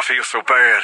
feel so bad.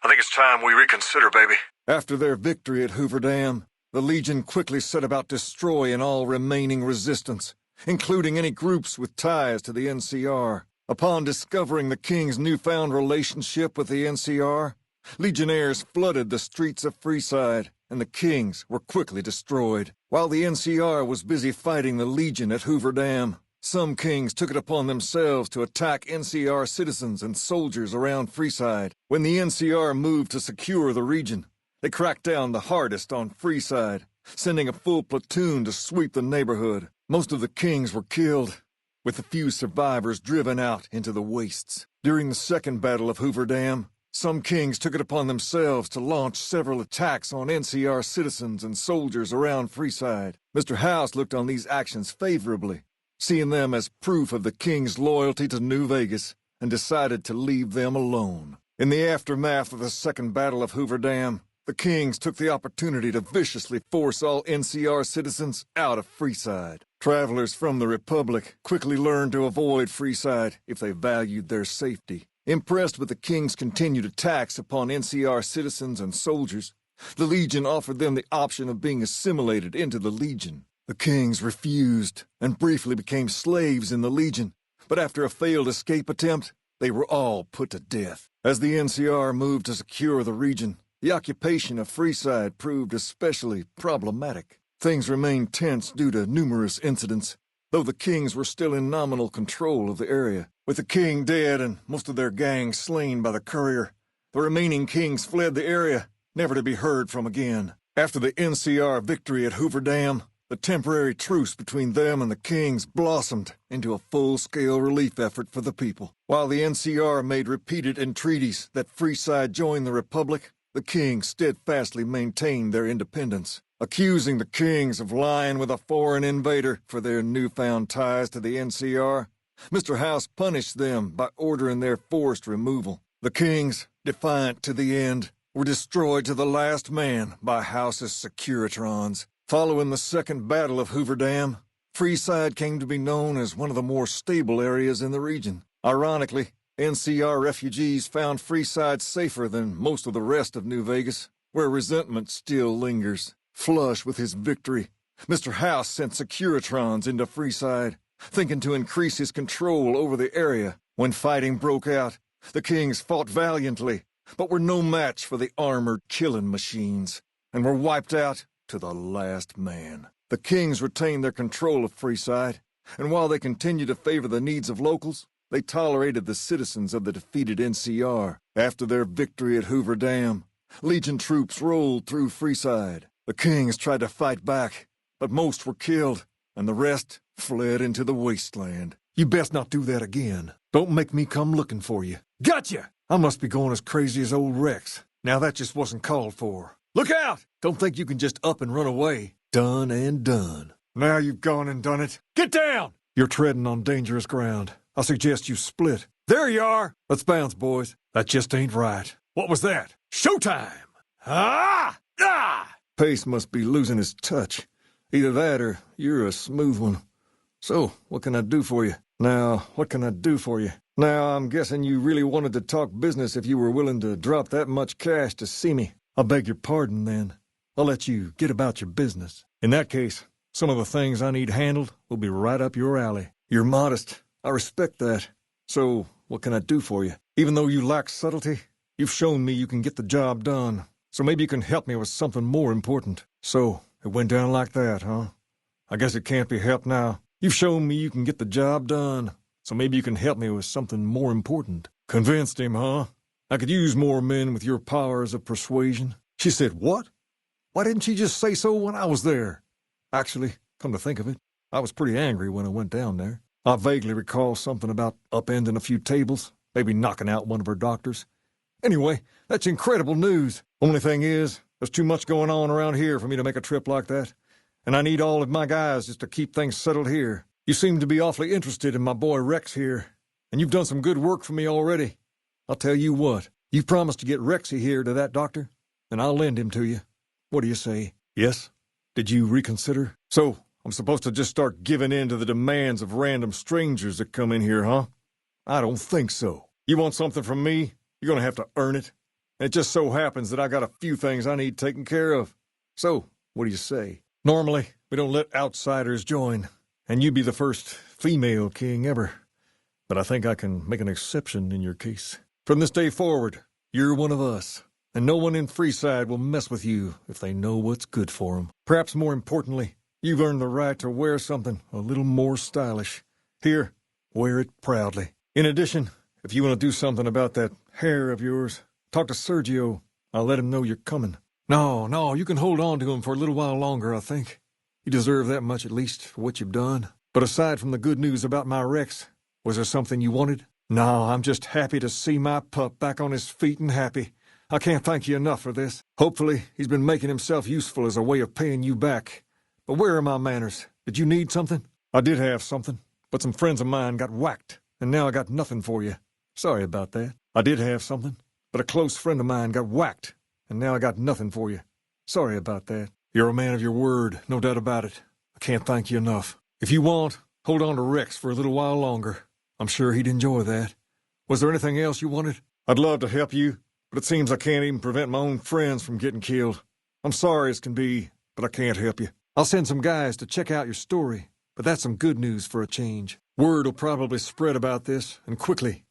I think it's time we reconsider, baby. After their victory at Hoover Dam, the Legion quickly set about destroying all remaining resistance, including any groups with ties to the NCR. Upon discovering the King's newfound relationship with the NCR, Legionnaires flooded the streets of Freeside, and the Kings were quickly destroyed. While the NCR was busy fighting the Legion at Hoover Dam, some Kings took it upon themselves to attack NCR citizens and soldiers around Freeside. When the NCR moved to secure the region, they cracked down the hardest on Freeside, sending a full platoon to sweep the neighborhood. Most of the Kings were killed, with a few survivors driven out into the wastes. During the Second Battle of Hoover Dam, some Kings took it upon themselves to launch several attacks on NCR citizens and soldiers around Freeside. Mr. House looked on these actions favorably, seeing them as proof of the King's loyalty to New Vegas, and decided to leave them alone. In the aftermath of the Second Battle of Hoover Dam, the Kings took the opportunity to viciously force all NCR citizens out of Freeside. Travelers from the Republic quickly learned to avoid Freeside if they valued their safety. Impressed with the King's continued attacks upon NCR citizens and soldiers, the Legion offered them the option of being assimilated into the Legion. The Kings refused and briefly became slaves in the Legion, but after a failed escape attempt, they were all put to death. As the NCR moved to secure the region, the occupation of Freeside proved especially problematic. Things remained tense due to numerous incidents, though the Kings were still in nominal control of the area. With the King dead and most of their gang slain by the courier, the remaining Kings fled the area, never to be heard from again. After the NCR victory at Hoover Dam, the temporary truce between them and the Kings blossomed into a full-scale relief effort for the people. While the NCR made repeated entreaties that Freeside join the Republic, the Kings steadfastly maintained their independence. Accusing the Kings of lying with a foreign invader for their newfound ties to the NCR, Mr. House punished them by ordering their forced removal. The Kings, defiant to the end, were destroyed to the last man by House's Securitrons. Following the Second Battle of Hoover Dam, Freeside came to be known as one of the more stable areas in the region. Ironically, NCR refugees found Freeside safer than most of the rest of New Vegas, where resentment still lingers. Flush with his victory, Mr. House sent Securitrons into Freeside, thinking to increase his control over the area. When fighting broke out, the Kings fought valiantly, but were no match for the armored killing machines, and were wiped out to the last man. The Kings retained their control of Freeside, and while they continued to favor the needs of locals, they tolerated the citizens of the defeated NCR. After their victory at Hoover Dam, Legion troops rolled through Freeside. The Kings tried to fight back, but most were killed, and the rest fled into the wasteland. You best not do that again. Don't make me come looking for you. Gotcha! I must be going as crazy as old Rex. Now that just wasn't called for. Look out! Don't think you can just up and run away. Done and done. Now you've gone and done it. Get down! You're treading on dangerous ground. I suggest you split. There you are! Let's bounce, boys. That just ain't right. What was that? Showtime! Ah! Ah! Pace must be losing his touch. Either that or you're a smooth one. So, what can I do for you? Now, what can I do for you? Now, I'm guessing you really wanted to talk business if you were willing to drop that much cash to see me. I beg your pardon, then. I'll let you get about your business. In that case, some of the things I need handled will be right up your alley. You're modest. I respect that. So, what can I do for you? Even though you lack subtlety, you've shown me you can get the job done. So maybe you can help me with something more important. So, it went down like that, huh? I guess it can't be helped now. You've shown me you can get the job done. So maybe you can help me with something more important. Convinced him, huh? I could use more men with your powers of persuasion. She said, what? Why didn't she just say so when I was there? Actually, come to think of it, I was pretty angry when I went down there. I vaguely recall something about upending a few tables, maybe knocking out one of her doctors. Anyway, that's incredible news. Only thing is, there's too much going on around here for me to make a trip like that. And I need all of my guys just to keep things settled here. You seem to be awfully interested in my boy Rex here, and you've done some good work for me already. I'll tell you what, you promised to get Rexy here to that doctor, and I'll lend him to you. What do you say? Yes? Did you reconsider? So, I'm supposed to just start giving in to the demands of random strangers that come in here, huh? I don't think so. You want something from me? You're gonna have to earn it. And it just so happens that I got a few things I need taken care of. So, what do you say? Normally, we don't let outsiders join, and you'd be the first female king ever. But I think I can make an exception in your case. From this day forward, you're one of us, and no one in Freeside will mess with you if they know what's good for them. Perhaps more importantly, you've earned the right to wear something a little more stylish. Here, wear it proudly. In addition, if you want to do something about that hair of yours, talk to Sergio. I'll let him know you're coming. No, you can hold on to him for a little while longer, I think. You deserve that much at least for what you've done. But aside from the good news about my Rex, was there something you wanted? No, I'm just happy to see my pup back on his feet and happy. I can't thank you enough for this. Hopefully, he's been making himself useful as a way of paying you back. But where are my manners? Did you need something? I did have something, but some friends of mine got whacked, and now I got nothing for you. Sorry about that. I did have something, but a close friend of mine got whacked, and now I got nothing for you. Sorry about that. You're a man of your word, no doubt about it. I can't thank you enough. If you want, hold on to Rex for a little while longer. I'm sure he'd enjoy that. Was there anything else you wanted? I'd love to help you, but it seems I can't even prevent my own friends from getting killed. I'm sorry as can be, but I can't help you. I'll send some guys to check out your story, but that's some good news for a change. Word will probably spread about this, and quickly.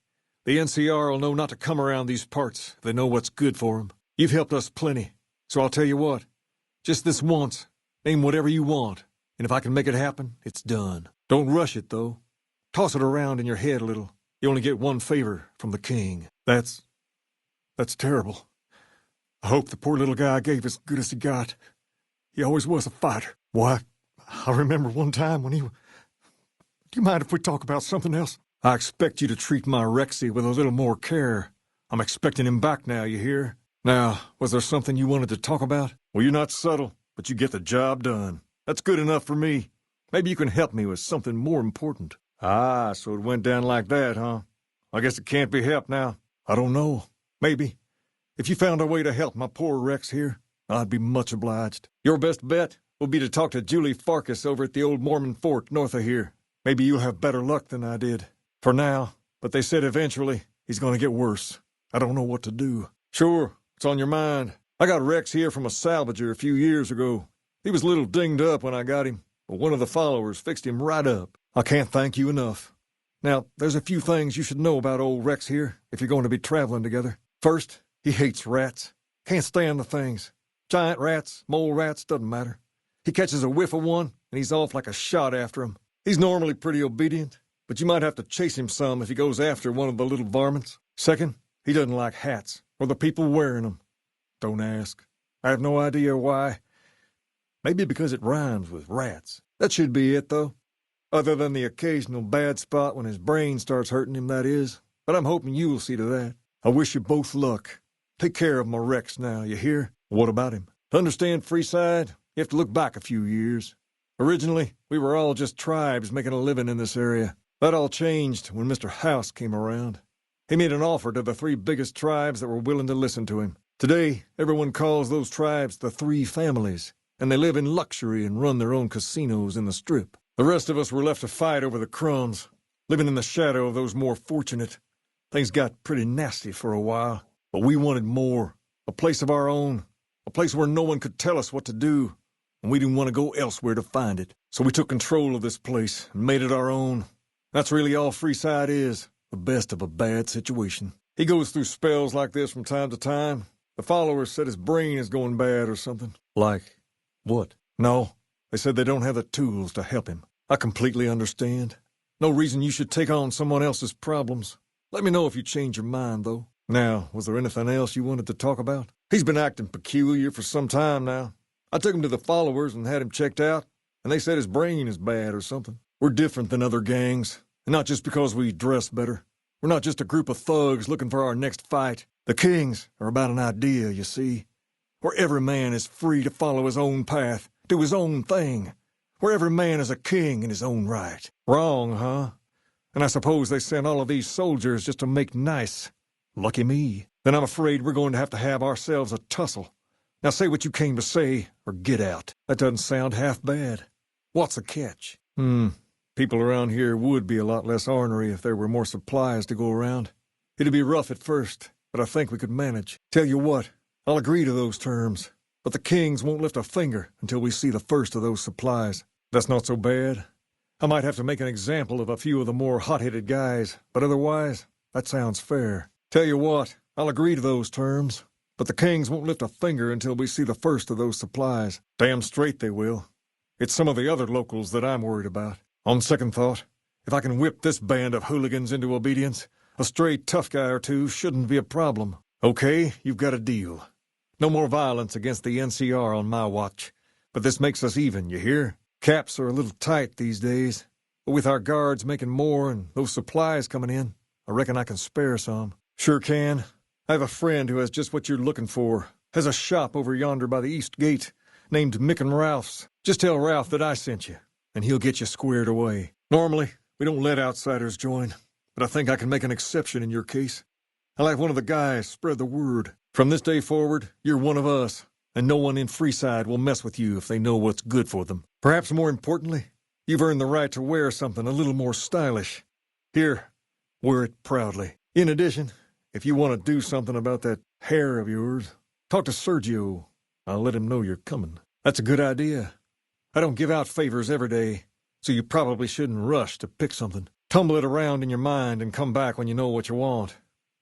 The NCR will know not to come around these parts if they know what's good for them. You've helped us plenty, so I'll tell you what. Just this once, name whatever you want, and if I can make it happen, it's done. Don't rush it, though. Toss it around in your head a little. You only get one favor from the king. That's terrible. I hope the poor little guy gave as good as he got. He always was a fighter. Why, I remember one time when he... Do you mind if we talk about something else? I expect you to treat my Rexy with a little more care. I'm expecting him back now, you hear? Now, was there something you wanted to talk about? Well, you're not subtle, but you get the job done. That's good enough for me. Maybe you can help me with something more important. Ah, so it went down like that, huh? I guess it can't be helped now. I don't know. Maybe. If you found a way to help my poor Rex here, I'd be much obliged. Your best bet will be to talk to Julie Farkas over at the old Mormon fort north of here. Maybe you'll have better luck than I did. For now, but they said eventually he's going to get worse. I don't know what to do. Sure, it's on your mind. I got Rex here from a salvager a few years ago. He was a little dinged up when I got him, but one of the followers fixed him right up. I can't thank you enough. Now, there's a few things you should know about old Rex here if you're going to be traveling together. First, he hates rats. Can't stand the things. Giant rats, mole rats, doesn't matter. He catches a whiff of one, and he's off like a shot after him. He's normally pretty obedient, but you might have to chase him some if he goes after one of the little varmints. Second, he doesn't like hats, or the people wearing them. Don't ask. I have no idea why. Maybe because it rhymes with rats. That should be it, though. Other than the occasional bad spot when his brain starts hurting him, that is. But I'm hoping you'll see to that. I wish you both luck. Take care of my Rex now, you hear? What about him? To understand Freeside, you have to look back a few years. Originally, we were all just tribes making a living in this area. That all changed when Mr. House came around. He made an offer to the 3 biggest tribes that were willing to listen to him. Today, everyone calls those tribes the 3 families, and they live in luxury and run their own casinos in the Strip. The rest of us were left to fight over the crumbs, living in the shadow of those more fortunate. Things got pretty nasty for a while, but we wanted more. A place of our own, a place where no one could tell us what to do, and we didn't want to go elsewhere to find it. So we took control of this place and made it our own. That's really all Freeside is, the best of a bad situation. He goes through spells like this from time to time. The followers said his brain is going bad or something. Like what? No. They said they don't have the tools to help him. I completely understand. No reason you should take on someone else's problems. Let me know if you change your mind, though. Now, was there anything else you wanted to talk about? He's been acting peculiar for some time now. I took him to the followers and had him checked out, and they said his brain is bad or something. We're different than other gangs, and not just because we dress better. We're not just a group of thugs looking for our next fight. The Kings are about an idea, you see, where every man is free to follow his own path, do his own thing, where every man is a king in his own right. Wrong, huh? And I suppose they sent all of these soldiers just to make nice. Lucky me. Then I'm afraid we're going to have ourselves a tussle. Now say what you came to say, or get out. That doesn't sound half bad. What's the catch? People around here would be a lot less ornery if there were more supplies to go around. It'd be rough at first, but I think we could manage. Tell you what, I'll agree to those terms, but the Kings won't lift a finger until we see the first of those supplies. That's not so bad. I might have to make an example of a few of the more hot-headed guys, but otherwise, that sounds fair. Tell you what, I'll agree to those terms, but the Kings won't lift a finger until we see the first of those supplies. Damn straight they will. It's some of the other locals that I'm worried about. On second thought, if I can whip this band of hooligans into obedience, a stray tough guy or two shouldn't be a problem. Okay, you've got a deal. No more violence against the NCR on my watch. But this makes us even, you hear? Caps are a little tight these days, but with our guards making more and those supplies coming in, I reckon I can spare some. Sure can. I have a friend who has just what you're looking for. Has a shop over yonder by the East Gate, named Mick and Ralph's. Just tell Ralph that I sent you, and he'll get you squared away. Normally, we don't let outsiders join, but I think I can make an exception in your case. I'll have one of the guys spread the word. From this day forward, you're one of us, and no one in Freeside will mess with you if they know what's good for them. Perhaps more importantly, you've earned the right to wear something a little more stylish. Here, wear it proudly. In addition, if you want to do something about that hair of yours, talk to Sergio. I'll let him know you're coming. That's a good idea. I don't give out favors every day, so you probably shouldn't rush to pick something. Tumble it around in your mind and come back when you know what you want.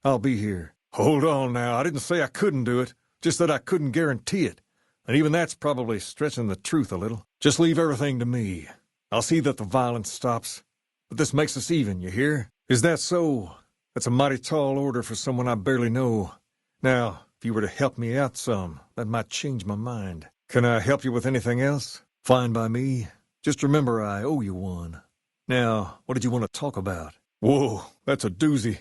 I'll be here. Hold on now, I didn't say I couldn't do it, just that I couldn't guarantee it. And even that's probably stretching the truth a little. Just leave everything to me. I'll see that the violence stops. But this makes us even, you hear? Is that so? That's a mighty tall order for someone I barely know. Now, if you were to help me out some, that might change my mind. Can I help you with anything else? Fine by me. Just remember I owe you one. Now, what did you want to talk about? Whoa, that's a doozy.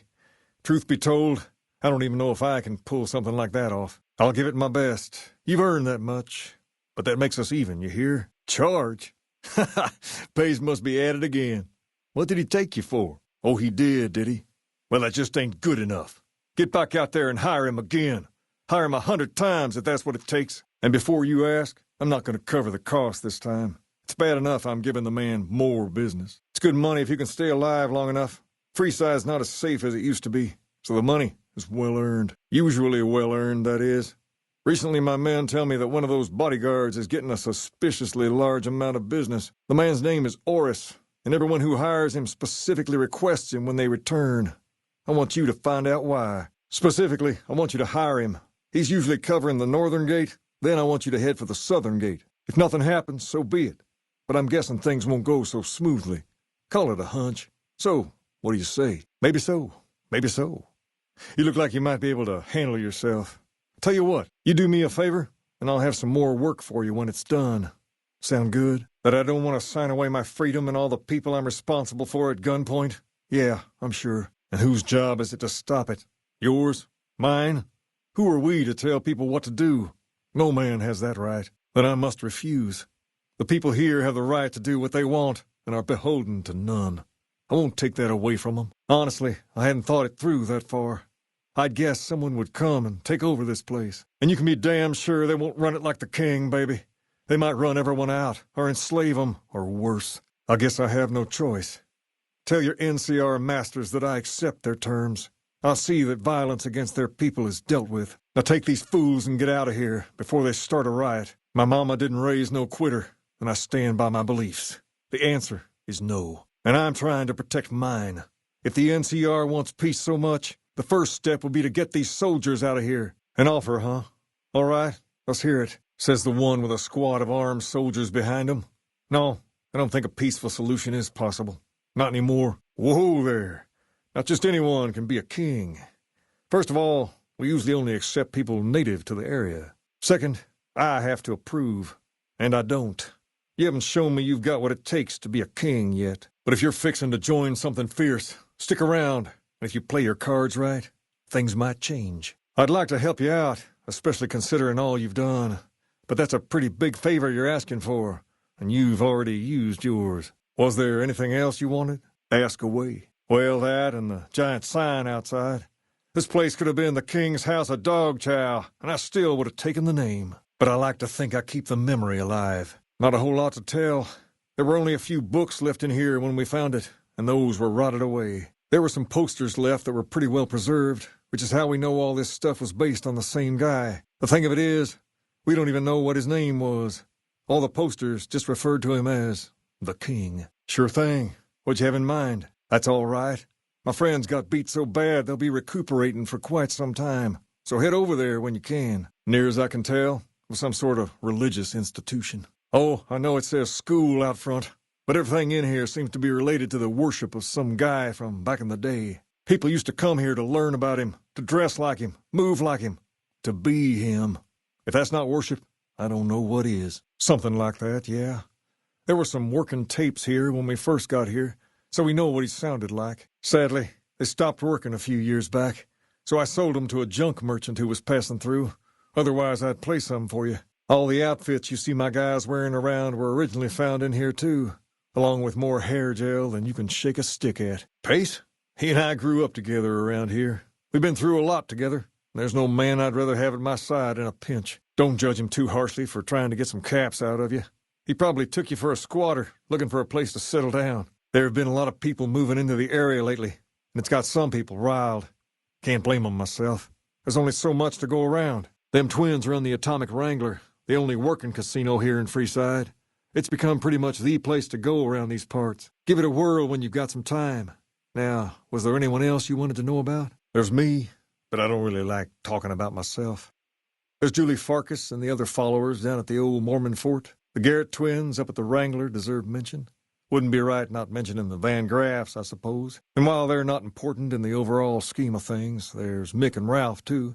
Truth be told, I don't even know if I can pull something like that off. I'll give it my best. You've earned that much. But that makes us even, you hear? Charge? Ha ha! Pays must be added again. What did he take you for? Oh, he did he? Well, that just ain't good enough. Get back out there and hire him again. Hire him 100 times if that's what it takes. And before you ask, I'm not going to cover the cost this time. It's bad enough I'm giving the man more business. It's good money if you can stay alive long enough. Freeside's not as safe as it used to be, so the money is well earned. Usually well earned, that is. Recently my men tell me that one of those bodyguards is getting a suspiciously large amount of business. The man's name is Oris, and everyone who hires him specifically requests him when they return. I want you to find out why. Specifically, I want you to hire him. He's usually covering the northern gate, then I want you to head for the southern gate. If nothing happens, so be it. But I'm guessing things won't go so smoothly. Call it a hunch. So, what do you say? Maybe so. Maybe so. You look like you might be able to handle yourself. Tell you what, you do me a favor, and I'll have some more work for you when it's done. Sound good? That I don't want to sign away my freedom and all the people I'm responsible for at gunpoint? Yeah, I'm sure. And whose job is it to stop it? Yours? Mine? Who are we to tell people what to do? No man has that right. Then I must refuse. The people here have the right to do what they want and are beholden to none. I won't take that away from them. Honestly, I hadn't thought it through that far. I'd guess someone would come and take over this place. And you can be damn sure they won't run it like the king, baby. They might run everyone out, or enslave them, or worse. I guess I have no choice. Tell your NCR masters that I accept their terms. I'll see that violence against their people is dealt with. Now take these fools and get out of here before they start a riot. My mama didn't raise no quitter, and I stand by my beliefs. The answer is no. And I'm trying to protect mine. If the NCR wants peace so much, the first step will be to get these soldiers out of here. An offer, huh? All right, let's hear it, says the one with a squad of armed soldiers behind him. No, I don't think a peaceful solution is possible. Not anymore. Whoa there. Not just anyone can be a king. First of all, we usually only accept people native to the area. Second, I have to approve, and I don't. You haven't shown me you've got what it takes to be a king yet. But if you're fixing to join something fierce, stick around. And if you play your cards right, things might change. I'd like to help you out, especially considering all you've done. But that's a pretty big favor you're asking for, and you've already used yours. Was there anything else you wanted? Ask away. Well, that and the giant sign outside. This place could have been the King's House of Dog Chow, and I still would have taken the name. But I like to think I keep the memory alive. Not a whole lot to tell. There were only a few books left in here when we found it, and those were rotted away. There were some posters left that were pretty well preserved, which is how we know all this stuff was based on the same guy. The thing of it is, we don't even know what his name was. All the posters just referred to him as the King. Sure thing. What'd you have in mind? That's all right. My friends got beat so bad they'll be recuperating for quite some time. So head over there when you can. Near as I can tell, with some sort of religious institution. Oh, I know it says school out front, but everything in here seems to be related to the worship of some guy from back in the day. People used to come here to learn about him, to dress like him, move like him, to be him. If that's not worship, I don't know what is. Something like that, yeah. There were some working tapes here when we first got here, so we know what he sounded like. Sadly, they stopped working a few years back, so I sold them to a junk merchant who was passing through. Otherwise, I'd play some for you. All the outfits you see my guys wearing around were originally found in here, too, along with more hair gel than you can shake a stick at. Pace? He and I grew up together around here. We've been through a lot together. There's no man I'd rather have at my side in a pinch. Don't judge him too harshly for trying to get some caps out of you. He probably took you for a squatter, looking for a place to settle down. There have been a lot of people moving into the area lately, and it's got some people riled. Can't blame them myself. There's only so much to go around. Them twins run the Atomic Wrangler, the only working casino here in Freeside. It's become pretty much the place to go around these parts. Give it a whirl when you've got some time. Now, was there anyone else you wanted to know about? There's me, but I don't really like talking about myself. There's Julie Farkas and the other followers down at the old Mormon fort. The Garrett twins up at the Wrangler deserve mention. Wouldn't be right not mentioning the Van Graffs, I suppose. And while they're not important in the overall scheme of things, there's Mick and Ralph, too.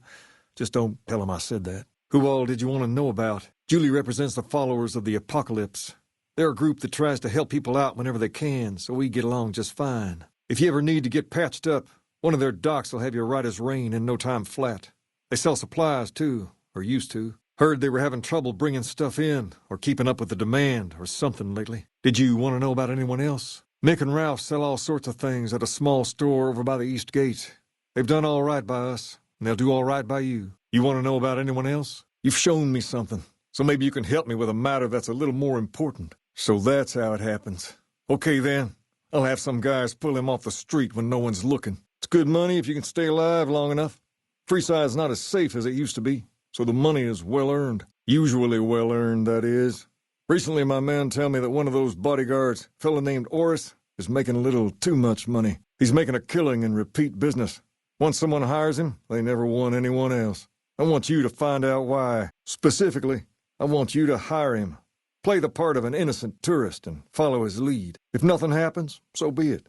Just don't tell them I said that. Who all did you want to know about? Julie represents the followers of the Apocalypse. They're a group that tries to help people out whenever they can, so we get along just fine. If you ever need to get patched up, one of their docs will have you right as rain in no time flat. They sell supplies, too, or used to. Heard they were having trouble bringing stuff in, or keeping up with the demand, or something lately. Did you want to know about anyone else? Mick and Ralph sell all sorts of things at a small store over by the East Gate. They've done all right by us, and they'll do all right by you. You want to know about anyone else? You've shown me something, so maybe you can help me with a matter that's a little more important. So that's how it happens. Okay, then. I'll have some guys pull him off the street when no one's looking. It's good money if you can stay alive long enough. Freeside's not as safe as it used to be, so the money is well-earned. Usually well-earned, that is. Recently, my men tell me that one of those bodyguards, a fella named Oris, is making a little too much money. He's making a killing in repeat business. Once someone hires him, they never want anyone else. I want you to find out why. Specifically, I want you to hire him. Play the part of an innocent tourist and follow his lead. If nothing happens, so be it.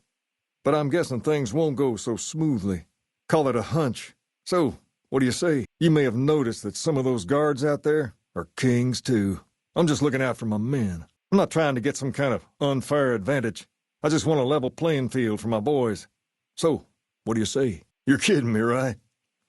But I'm guessing things won't go so smoothly. Call it a hunch. So, what do you say? You may have noticed that some of those guards out there are kings, too. I'm just looking out for my men. I'm not trying to get some kind of unfair advantage. I just want a level playing field for my boys. So, what do you say? You're kidding me, right?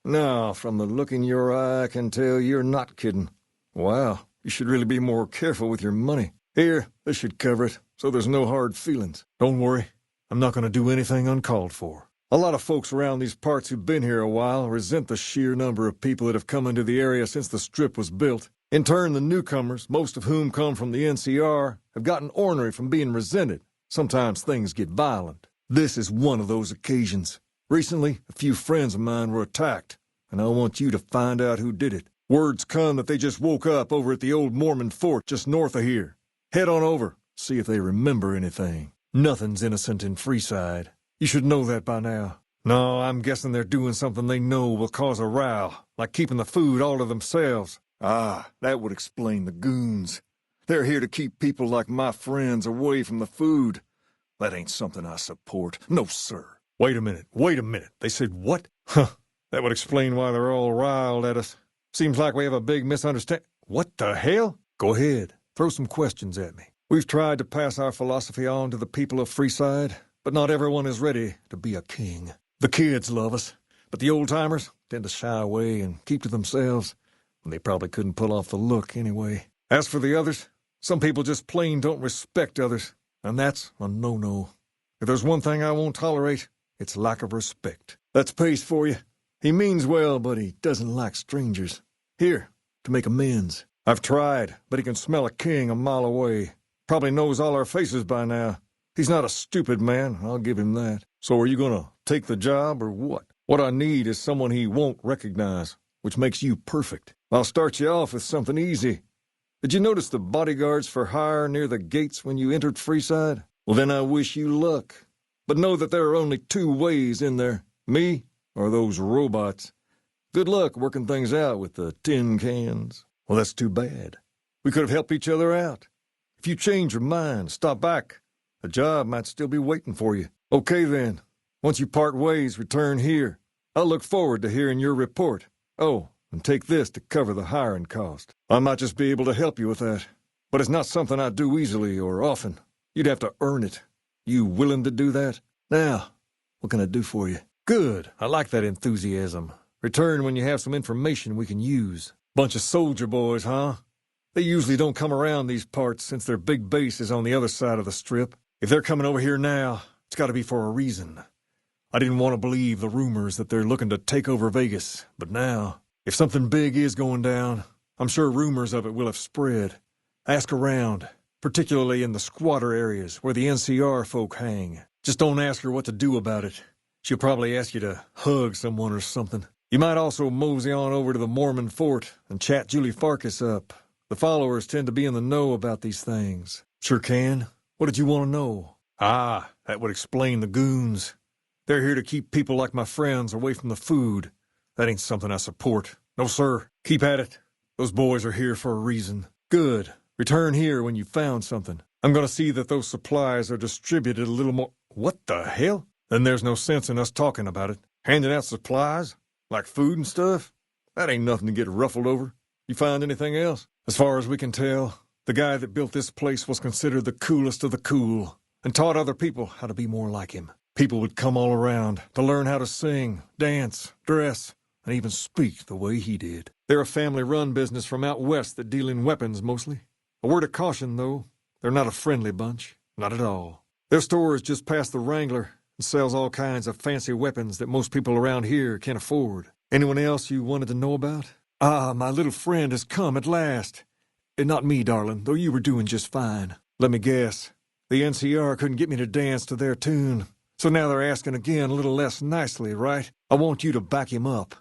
No, from the look in your eye, I can tell you're not kidding. Wow, you should really be more careful with your money. Here, this should cover it, so there's no hard feelings. Don't worry, I'm not going to do anything uncalled for. A lot of folks around these parts who've been here a while resent the sheer number of people that have come into the area since the Strip was built. In turn, the newcomers, most of whom come from the NCR, have gotten ornery from being resented. Sometimes things get violent. This is one of those occasions. Recently, a few friends of mine were attacked, and I want you to find out who did it. Word's come that they just woke up over at the old Mormon fort just north of here. Head on over, see if they remember anything. Nothing's innocent in Freeside. You should know that by now. No, I'm guessing they're doing something they know will cause a row, like keeping the food all to themselves. Ah, that would explain the goons. They're here to keep people like my friends away from the food. That ain't something I support. No, sir. Wait a minute. They said what? Huh. That would explain why they're all riled at us. Seems like we have a big misunderstanding. What the hell? Go ahead. Throw some questions at me. We've tried to pass our philosophy on to the people of Freeside, but not everyone is ready to be a king. The kids love us, but the old-timers tend to shy away and keep to themselves, and they probably couldn't pull off the look anyway. As for the others, some people just plain don't respect others, and that's a no-no. If there's one thing I won't tolerate, it's lack of respect. That's Pace for you. He means well, but he doesn't like strangers. Here, to make amends. I've tried, but he can smell a king a mile away. Probably knows all our faces by now. He's not a stupid man, I'll give him that. So are you gonna take the job or what? What I need is someone he won't recognize, which makes you perfect. I'll start you off with something easy. Did you notice the bodyguards for hire near the gates when you entered Freeside? Well, then I wish you luck. But know that there are only two ways in there, me or those robots. Good luck working things out with the tin cans. Well, that's too bad. We could have helped each other out. If you change your mind, stop back. A job might still be waiting for you. Okay, then. Once you part ways, return here. I'll look forward to hearing your report. Oh, and take this to cover the hiring cost. I might just be able to help you with that. But it's not something I do easily or often. You'd have to earn it. You willing to do that? Now, what can I do for you? Good. I like that enthusiasm. Return when you have some information we can use. Bunch of soldier boys, huh? They usually don't come around these parts since their big base is on the other side of the strip. If they're coming over here now, it's got to be for a reason. I didn't want to believe the rumors that they're looking to take over Vegas, but now, if something big is going down, I'm sure rumors of it will have spread. Ask around, particularly in the squatter areas where the NCR folk hang. Just don't ask her what to do about it. She'll probably ask you to hug someone or something. You might also mosey on over to the Mormon fort and chat Julie Farkas up. The followers tend to be in the know about these things. Sure can. What did you want to know? Ah, that would explain the goons. They're here to keep people like my friends away from the food. That ain't something I support. No, sir. Keep at it. Those boys are here for a reason. Good. Return here when you've found something. I'm gonna see that those supplies are distributed a little more— What the hell? Then there's no sense in us talking about it. Handing out supplies? Like food and stuff? That ain't nothing to get ruffled over. You find anything else? As far as we can tell, the guy that built this place was considered the coolest of the cool and taught other people how to be more like him. People would come all around to learn how to sing, dance, dress, and even speak the way he did. They're a family-run business from out west that deal in weapons mostly. A word of caution, though, they're not a friendly bunch. Not at all. Their store is just past the Wrangler and sells all kinds of fancy weapons that most people around here can't afford. Anyone else you wanted to know about? Ah, my little friend has come at last. Not me, darling, though you were doing just fine. Let me guess. The NCR couldn't get me to dance to their tune. So now they're asking again a little less nicely, right? I want you to back him up.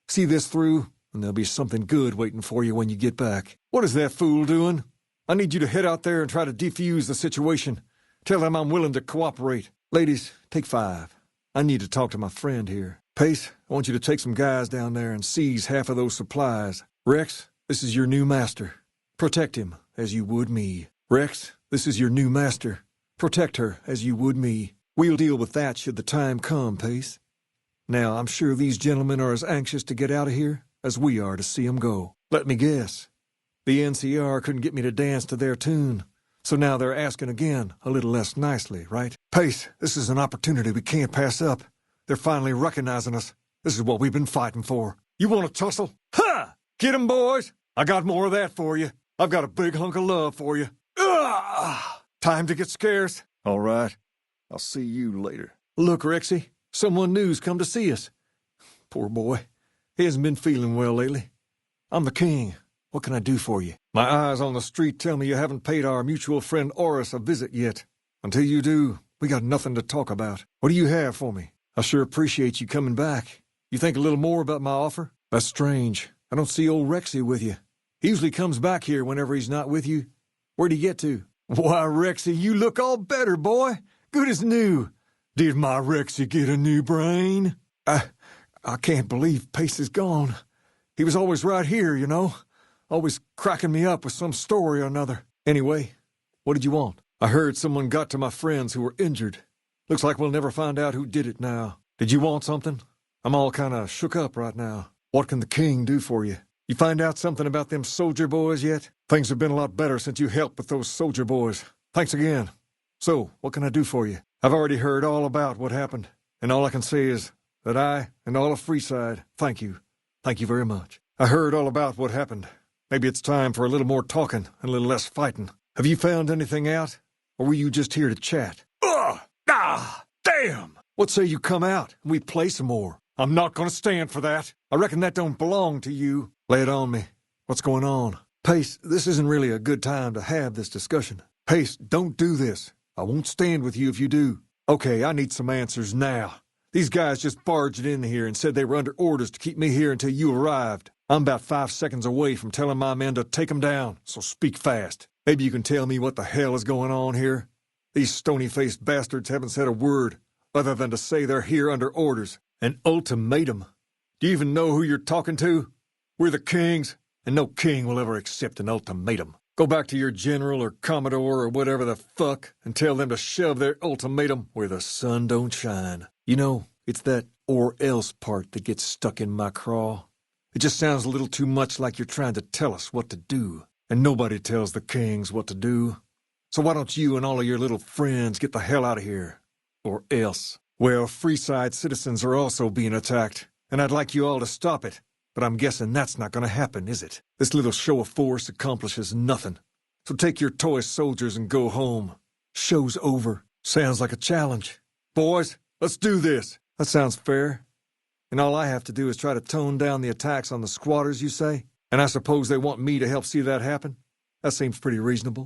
See this through, and there'll be something good waiting for you when you get back. What is that fool doing? I need you to head out there and try to defuse the situation. Tell them I'm willing to cooperate. Ladies, take 5. I need to talk to my friend here. Pace, I want you to take some guys down there and seize half of those supplies. Rex, this is your new master. Protect him as you would me. Rex, this is your new master. Protect her as you would me. We'll deal with that should the time come, Pace. Now, I'm sure these gentlemen are as anxious to get out of here as we are to see 'em go. Let me guess. The NCR couldn't get me to dance to their tune, so now they're asking again a little less nicely, right? Pace, this is an opportunity we can't pass up. They're finally recognizing us. This is what we've been fighting for. You want to tussle? Ha! Get 'em, boys! I got more of that for you. I've got a big hunk of love for you. Time to get scarce. All right. I'll see you later. Look, Rexy, someone new's come to see us. Poor boy. He hasn't been feeling well lately. I'm the king. What can I do for you? My eyes on the street tell me you haven't paid our mutual friend Oris a visit yet. Until you do, we got nothing to talk about. What do you have for me? I sure appreciate you coming back. You think a little more about my offer? That's strange. I don't see old Rexy with you. He usually comes back here whenever he's not with you. Where'd he get to? Why, Rexy, you look all better, boy. Good as new. Did my Rexy get a new brain? I can't believe Pace is gone. He was always right here, you know. Always cracking me up with some story or another. Anyway, what did you want? I heard someone got to my friends who were injured. Looks like we'll never find out who did it now. Did you want something? I'm all kind of shook up right now. What can the king do for you? You find out something about them soldier boys yet? Things have been a lot better since you helped with those soldier boys. Thanks again. So, what can I do for you? I've already heard all about what happened, and all I can say is that I and all of Freeside thank you. Thank you very much. I heard all about what happened. Maybe it's time for a little more talking and a little less fighting. Have you found anything out, or were you just here to chat? Damn! What say you come out and we play some more? I'm not gonna stand for that. I reckon that don't belong to you. Lay it on me. What's going on? Pace, this isn't really a good time to have this discussion. Pace, don't do this. I won't stand with you if you do. Okay, I need some answers now. These guys just barged in here and said they were under orders to keep me here until you arrived. I'm about 5 seconds away from telling my men to take them down, so speak fast. Maybe you can tell me what the hell is going on here? These stony-faced bastards haven't said a word, other than to say they're here under orders. An ultimatum. Do you even know who you're talking to? We're the kings, and no king will ever accept an ultimatum. Go back to your general or commodore or whatever the fuck and tell them to shove their ultimatum where the sun don't shine. You know, it's that or else part that gets stuck in my craw. It just sounds a little too much like you're trying to tell us what to do. And nobody tells the kings what to do. So why don't you and all of your little friends get the hell out of here? Or else. Well, Freeside citizens are also being attacked, and I'd like you all to stop it. But I'm guessing that's not going to happen, is it? This little show of force accomplishes nothing. So take your toy soldiers and go home. Show's over. Sounds like a challenge. Boys, let's do this. That sounds fair. And all I have to do is try to tone down the attacks on the squatters, you say? And I suppose they want me to help see that happen? That seems pretty reasonable.